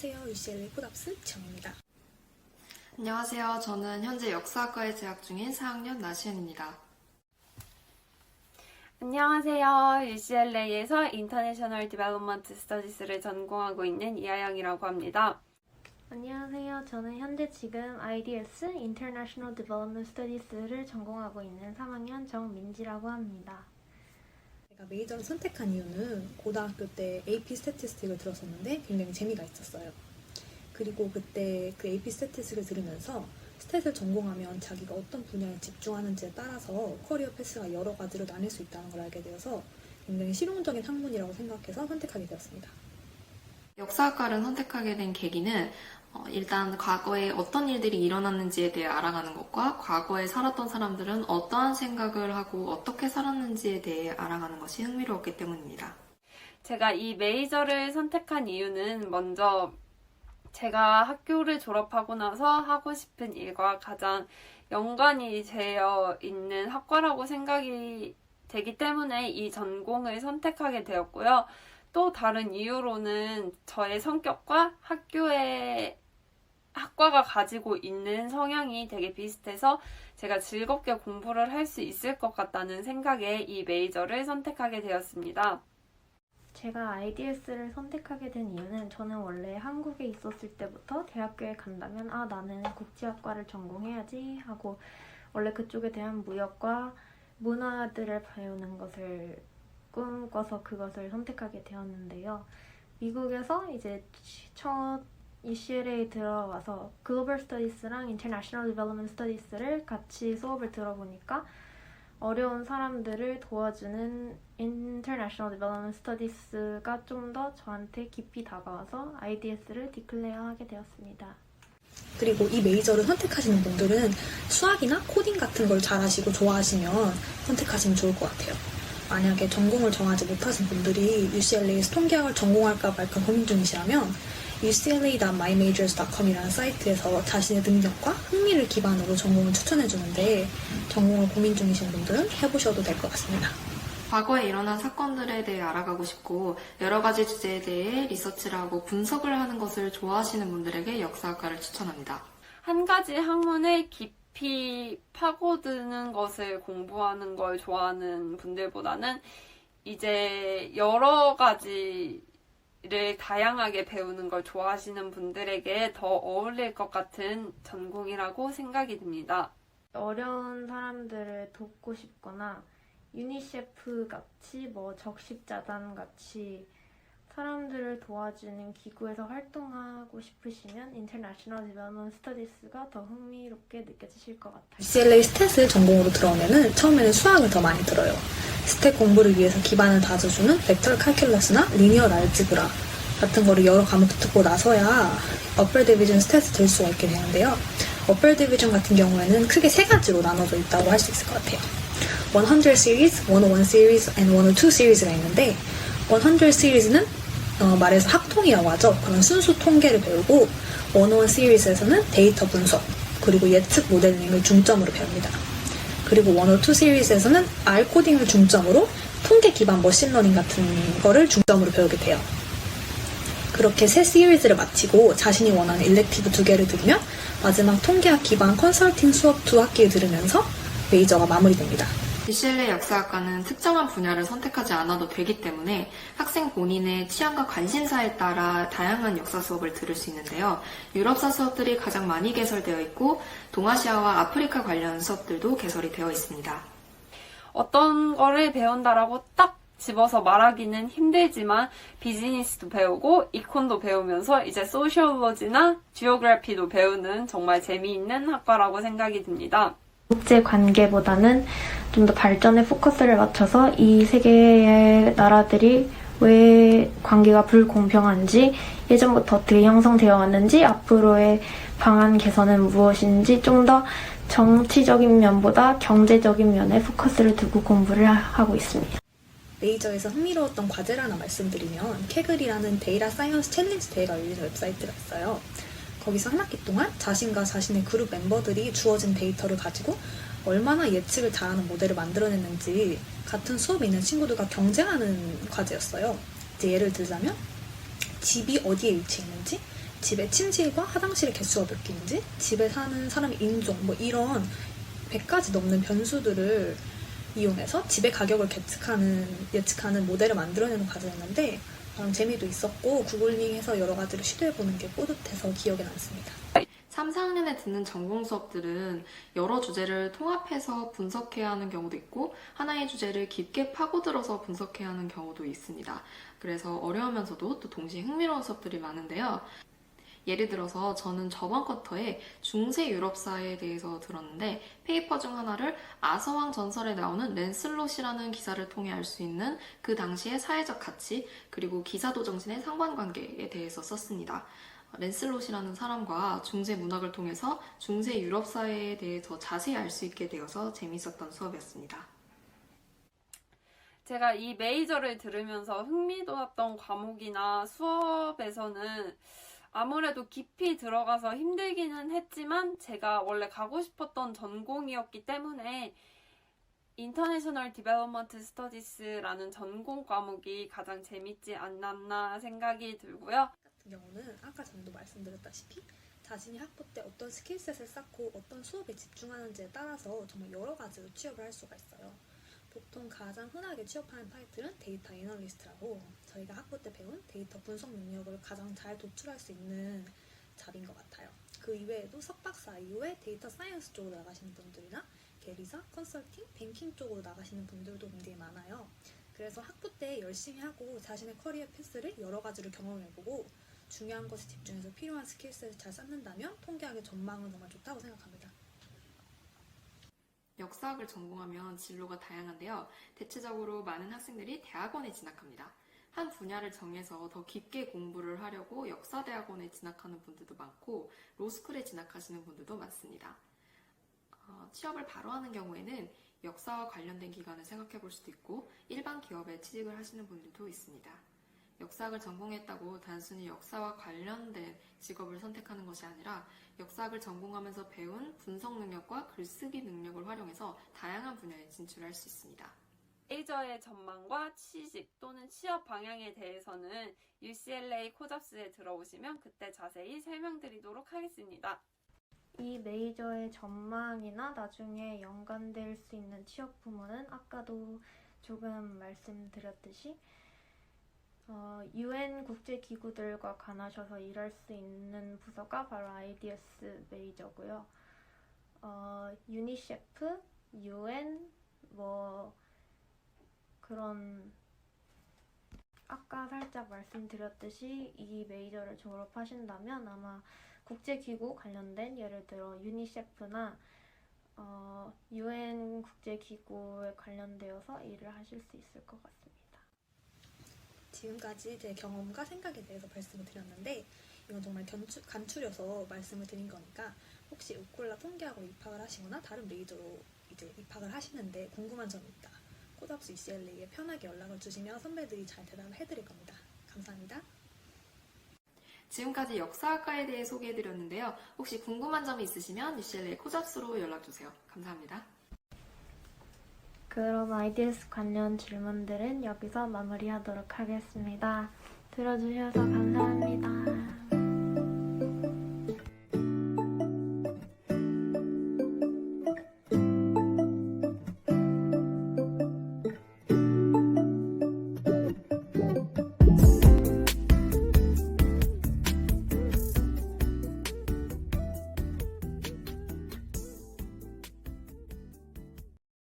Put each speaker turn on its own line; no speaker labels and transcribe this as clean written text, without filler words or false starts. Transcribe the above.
안녕하세요. UCLA 포답스 정입니다.
안녕하세요. 저는 현재 역사학과에 재학 중인 4학년 나시은입니다.
안녕하세요. UCLA에서 인터내셔널 디벨롭먼트 스터디스를 전공하고 있는 이하영이라고 합니다.
안녕하세요. 저는 현재 지금 IDS International Development Studies를 전공하고 있는 3학년 정민지라고 합니다.
제가 메이저를 선택한 이유는 고등학교 때 AP 스태티스틱을 들었었는데 굉장히 재미가 있었어요. 그리고 그때 그 AP 스태티스틱을 들으면서 스탯을 전공하면 자기가 어떤 분야에 집중하는지에 따라서 커리어 패스가 여러 가지로 나뉠 수 있다는 걸 알게 되어서 굉장히 실용적인 학문이라고 생각해서 선택하게 되었습니다.
역사학과를 선택하게 된 계기는 일단 과거에 어떤 일들이 일어났는지에 대해 알아가는 것과 과거에 살았던 사람들은 어떠한 생각을 하고 어떻게 살았는지에 대해 알아가는 것이 흥미로웠기 때문입니다.
제가 이 메이저를 선택한 이유는 먼저 제가 학교를 졸업하고 나서 하고 싶은 일과 가장 연관이 되어 있는 학과라고 생각이 되기 때문에 이 전공을 선택하게 되었고요. 또 다른 이유로는 저의 성격과 학과가 가지고 있는 성향이 되게 비슷해서 제가 즐겁게 공부를 할 수 있을 것 같다는 생각에 이 메이저를 선택하게 되었습니다.
제가 IDS를 선택하게 된 이유는 저는 원래 한국에 있었을 때부터 대학교에 간다면 나는 국제학과를 전공해야지 하고 원래 그쪽에 대한 무역과 문화들을 배우는 것을 꿈꿔서 그것을 선택하게 되었는데요. 미국에서 이제 첫 UCLA에 들어와서 글로벌 스터디스랑 인터내셔널 디벨롭먼트 스터디스를 같이 수업을 들어보니까 어려운 사람들을 도와주는 인터내셔널 디벨롭먼트 스터디스가 좀 더 저한테 깊이 다가와서 IDS를 디클레어하게 되었습니다.
그리고 이 메이저를 선택하시는 분들은 수학이나 코딩 같은 걸 잘하시고 좋아하시면 선택하시면 좋을 것 같아요. 만약에 전공을 정하지 못하신 분들이 UCLA에서 통계학을 전공할까 말까 고민 중이시라면 ucla.mymajors.com이라는 사이트에서 자신의 능력과 흥미를 기반으로 전공을 추천해주는데 전공을 고민 중이신 분들은 해보셔도 될 것 같습니다.
과거에 일어난 사건들에 대해 알아가고 싶고 여러 가지 주제에 대해 리서치를 하고 분석을 하는 것을 좋아하시는 분들에게 역사학과를 추천합니다.
한 가지 학문에 깊이 파고드는 것을 공부하는 걸 좋아하는 분들보다는 이제 여러 가지를 다양하게 배우는 걸 좋아하시는 분들에게 더 어울릴 것 같은 전공이라고 생각이 듭니다.
어려운 사람들을 돕고 싶거나 유니세프 같이 적십자단 같이 사람들을 도와주는 기구에서 활동하고 싶으시면 인터내셔널 디벨롭먼트 스터디스가 더 흥미롭게 느껴지실 것 같아요.
UCLA 스탯을 전공으로 들어오면은 처음에는 수학을 더 많이 들어요. 스탯 공부를 위해서 기반을 다져주는 벡터 칼큘러스나 리니어 알지브라 같은 거를 여러 과목 듣고 나서야 upper division 스탯을 들 수가 있게 되는데요. upper division 같은 경우에는 크게 세 가지로 나눠져 있다고 할 수 있을 것 같아요. 100 series, 101 series, and 102 series가 있는데 100 series는 말해서 학통이라고 하죠. 그런 순수 통계를 배우고 101 series에서는 데이터 분석 그리고 예측 모델링을 중점으로 배웁니다. 그리고 102 series에서는 R 코딩을 중점으로 통계 기반 머신러닝 같은 거를 중점으로 배우게 돼요. 그렇게 세 시리즈를 마치고 자신이 원하는 일렉티브 2개를 들으면 마지막 통계학 기반 컨설팅 수업 2학기를 들으면서 메이저가 마무리됩니다.
UCLA 역사학과는 특정한 분야를 선택하지 않아도 되기 때문에 학생 본인의 취향과 관심사에 따라 다양한 역사 수업을 들을 수 있는데요. 유럽사 수업들이 가장 많이 개설되어 있고 동아시아와 아프리카 관련 수업들도 개설이 되어 있습니다.
어떤 거를 배운다라고 딱 집어서 말하기는 힘들지만 비즈니스도 배우고 이콘도 배우면서 이제 소시올로지나 지오그래피도 배우는 정말 재미있는 학과라고 생각이 듭니다.
국제 관계보다는 좀 더 발전에 포커스를 맞춰서 이 세계의 나라들이 왜 관계가 불공평한지, 예전부터 어떻게 형성되어 왔는지, 앞으로의 방안 개선은 무엇인지 좀 더 정치적인 면보다 경제적인 면에 포커스를 두고 공부를 하고 있습니다.
메이저에서 흥미로웠던 과제를 하나 말씀드리면 캐글이라는 데이터 사이언스 챌린지 대회가 열리는 웹사이트가 있어요. 거기서 한 학기 동안 자신과 자신의 그룹 멤버들이 주어진 데이터를 가지고 얼마나 예측을 잘하는 모델을 만들어냈는지 같은 수업에 있는 친구들과 경쟁하는 과제였어요. 이제 예를 들자면 집이 어디에 위치해 있는지, 집의 침실과 화장실의 개수가 몇 개인지, 집에 사는 사람의 인종, 뭐 이런 100가지 넘는 변수들을 이용해서 집의 가격을 예측하는 모델을 만들어내는 과정이었는데 재미도 있었고 구글링해서 여러 가지를 시도해보는 게 뿌듯해서 기억에 남습니다.
3, 4학년에 듣는 전공 수업들은 여러 주제를 통합해서 분석해야 하는 경우도 있고 하나의 주제를 깊게 파고들어서 분석해야 하는 경우도 있습니다. 그래서 어려우면서도 또 동시에 흥미로운 수업들이 많은데요. 예를 들어서 저는 저번 쿼터에 중세 유럽 사회에 대해서 들었는데 페이퍼 중 하나를 아서왕 전설에 나오는 랜슬롯이라는 기사를 통해 알 수 있는 그 당시의 사회적 가치 그리고 기사도 정신의 상관관계에 대해서 썼습니다. 랜슬롯이라는 사람과 중세 문학을 통해서 중세 유럽 사회에 대해 더 자세히 알 수 있게 되어서 재밌었던 수업이었습니다.
제가 이 메이저를 들으면서 흥미돋았던 과목이나 수업에서는 아무래도 깊이 들어가서 힘들기는 했지만 제가 원래 가고 싶었던 전공이었기 때문에 인터내셔널 디벨롭먼트 스터디스라는 전공 과목이 가장 재밌지 않았나 생각이 들고요.
같은 경우는 아까 전에도 말씀드렸다시피 자신이 학부 때 어떤 스킬셋을 쌓고 어떤 수업에 집중하는지에 따라서 정말 여러 가지로 취업을 할 수가 있어요. 보통 가장 흔하게 취업하는 타이틀은 데이터 애널리스트라고 저희가 학부 때 배운 데이터 분석 능력을 가장 잘 도출할 수 있는 잡인 것 같아요. 그 이외에도 석박사 이후에 데이터 사이언스 쪽으로 나가시는 분들이나 계리사, 컨설팅, 뱅킹 쪽으로 나가시는 분들도 굉장히 많아요. 그래서 학부 때 열심히 하고 자신의 커리어 패스를 여러 가지로 경험해보고 중요한 것에 집중해서 필요한 스킬셋을 잘 쌓는다면 통계학의 전망은 정말 좋다고 생각합니다.
역사학을 전공하면 진로가 다양한데요. 대체적으로 많은 학생들이 대학원에 진학합니다. 한 분야를 정해서 더 깊게 공부를 하려고 역사대학원에 진학하는 분들도 많고 로스쿨에 진학하시는 분들도 많습니다. 취업을 바로 하는 경우에는 역사와 관련된 기관을 생각해 볼 수도 있고 일반 기업에 취직을 하시는 분들도 있습니다. 역사학을 전공했다고 단순히 역사와 관련된 직업을 선택하는 것이 아니라 역사학을 전공하면서 배운 분석 능력과 글쓰기 능력을 활용해서 다양한 분야에 진출할 수 있습니다.
메이저의 전망과 취직 또는 취업 방향에 대해서는 UCLA 코잡스에 들어오시면 그때 자세히 설명드리도록 하겠습니다.
이 메이저의 전망이나 나중에 연관될 수 있는 취업 부문은 아까도 조금 말씀드렸듯이 UN 국제기구들과 관하셔서 일할 수 있는 부서가 바로 IDS 메이저고요. 유니셰프, UN, 그런 아까 살짝 말씀드렸듯이 이 메이저를 졸업하신다면 아마 국제기구 관련된 예를 들어 유니셰프나 UN 국제기구에 관련되어서 일을 하실 수 있을 것 같습니다.
지금까지 제 경험과 생각에 대해서 말씀을 드렸는데 이건 정말 간추려서 말씀을 드린 거니까 혹시 우콜라 통계학으로 입학을 하시거나 다른 메이저로 이제 입학을 하시는데 궁금한 점이 있다. 코잡스 UCLA에 편하게 연락을 주시면 선배들이 잘 대답을 해드릴 겁니다. 감사합니다.
지금까지 역사학과에 대해 소개해드렸는데요. 혹시 궁금한 점이 있으시면 UCLA 코잡스로 연락주세요. 감사합니다.
그럼 IDS 관련 질문들은 여기서 마무리하도록 하겠습니다. 들어주셔서 감사합니다.